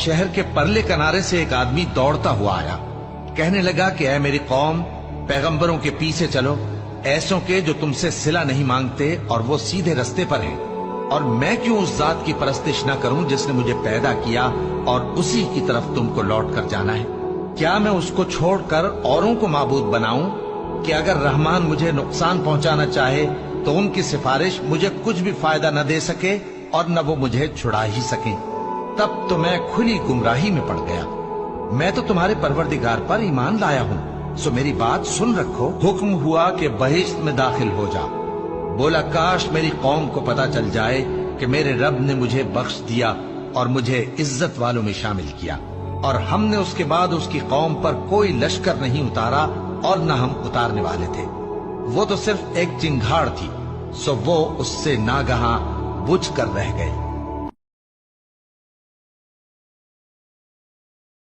शहर के परले किनारे से एक आदमी दौड़ता हुआ आया। कहने लगा कि ऐ मेरी कौम, पैगंबरों के पीछे चलो, ऐसों के जो तुमसे सिला नहीं मांगते और वो सीधे रास्ते पर हैं। और मैं क्यों उस जात की परस्तिश न करूं जिसने मुझे पैदा किया और उसी की तरफ तुमको लौट कर जाना है? क्या मैं उसको छोड़कर औरों को माबूद बनाऊं कि अगर रहमान मुझे नुकसान पहुंचाना चाहे तो उनकी सिफारिश मुझे कुछ भी फायदा न दे सके और न वो मुझे छुड़ा ही सके? तब तो मैं खुली गुमराही में पड़ गया। मैं तो तुम्हारे परवरदिगार पर ईमान लाया हूं, सो मेरी बात सुन रखो। हुक्म हुआ कि बहिश्त में दाखिल हो जा। बोला काश मेरी कौम को पता चल जाए कि मेरे रब ने मुझे बख्श दिया और मुझे इज्जत वालों में शामिल किया, और हमने उसके बाद उसकी कौम पर कोई लश्कर नहीं उतारा और न हम उतारने वाले थे। वो तो सिर्फ एक चिंगाड़ थी, सो वो उससे नागहां बुझ कर रह गए।